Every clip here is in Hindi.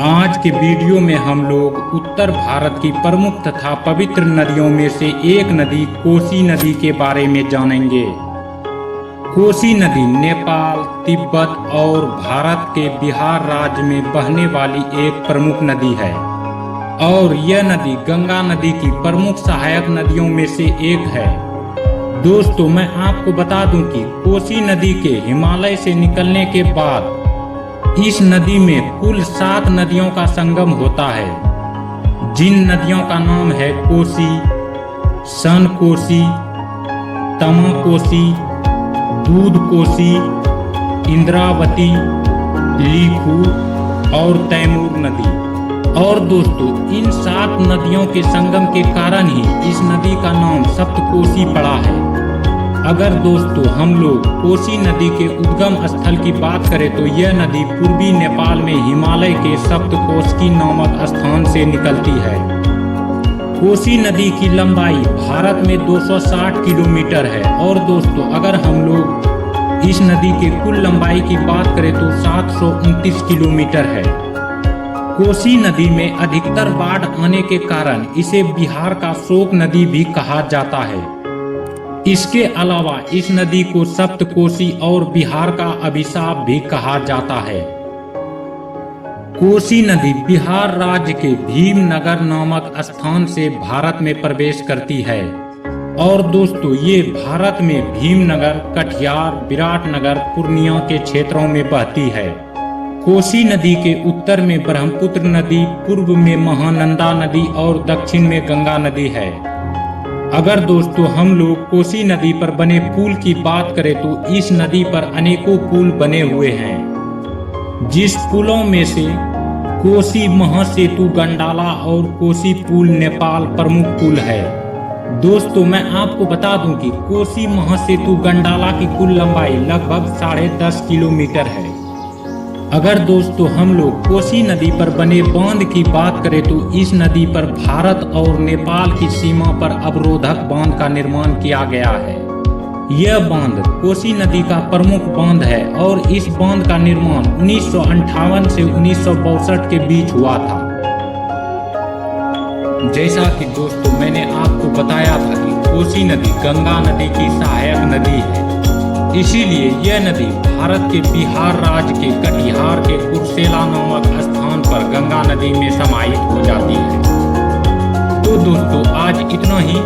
आज के वीडियो में हम लोग उत्तर भारत की प्रमुख तथा पवित्र नदियों में से एक नदी कोसी नदी के बारे में जानेंगे। कोसी नदी नेपाल, तिब्बत और भारत के बिहार राज्य में बहने वाली एक प्रमुख नदी है और यह नदी गंगा नदी की प्रमुख सहायक नदियों में से एक है। दोस्तों, मैं आपको बता दूं कि कोसी नदी के हिमालय से निकलने के बाद इस नदी में कुल 7 नदियों का संगम होता है, जिन नदियों का नाम है कोसी, सन कोसी, तमा कोसी, दूध कोसी, इंद्रावती, लीखू और तैमूर नदी। और दोस्तों, इन 7 नदियों के संगम के कारण ही इस नदी का नाम सप्तकोसी पड़ा है। अगर दोस्तों हम लोग कोसी नदी के उद्गम स्थल की बात करें तो यह नदी पूर्वी नेपाल में हिमालय के सप्तकोशी नामक स्थान से निकलती है। कोसी नदी की लंबाई भारत में 260 किलोमीटर है और दोस्तों अगर हम लोग इस नदी के कुल लंबाई की बात करें तो 729 किलोमीटर है। कोसी नदी में अधिकतर बाढ़ आने के कारण इसे बिहार का शोक नदी भी कहा जाता है। इसके अलावा इस नदी को सप्तकोशी और बिहार का अभिशाप भी कहा जाता है। कोसी नदी बिहार राज्य के भीमनगर नामक स्थान से भारत में प्रवेश करती है और दोस्तों ये भारत में भीमनगर, कटिहार, विराटनगर, पूर्णिया के क्षेत्रों में बहती है। कोसी नदी के उत्तर में ब्रह्मपुत्र नदी, पूर्व में महानंदा नदी और दक्षिण में गंगा नदी है। अगर दोस्तों हम लोग कोसी नदी पर बने पुल की बात करें तो इस नदी पर अनेकों पुल बने हुए हैं, जिस पुलों में से कोसी महासेतु गंडाला और कोसी पुल नेपाल प्रमुख पुल है। दोस्तों मैं आपको बता दूं कि कोसी महासेतु गंडाला की कुल लंबाई लगभग 10.5 किलोमीटर है। अगर दोस्तों हम लोग कोसी नदी पर बने बांध की बात करें तो इस नदी पर भारत और नेपाल की सीमा पर अवरोधक बांध का निर्माण किया गया है। यह बांध कोसी नदी का प्रमुख बांध है और इस बांध का निर्माण 1958 से 1962 के बीच हुआ था। जैसा कि दोस्तों मैंने आपको बताया था कि कोसी नदी गंगा नदी की सहायक नदी है, इसीलिए यह नदी भारत के बिहार राज्य के कटिहार के कुर्सेला नामक स्थान पर गंगा नदी में समाहित हो जाती है। तो दोस्तों आज इतना ही।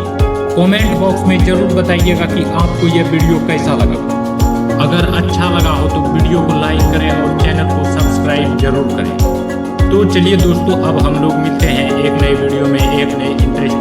कमेंट बॉक्स में जरूर बताइएगा कि आपको यह वीडियो कैसा लगा। अगर अच्छा लगा हो तो वीडियो को लाइक करें और चैनल को सब्सक्राइब जरूर करें। तो चलिए दोस्तों अब हम लोग मिलते हैं एक नए वीडियो में एक नए इंटरेस्टिंग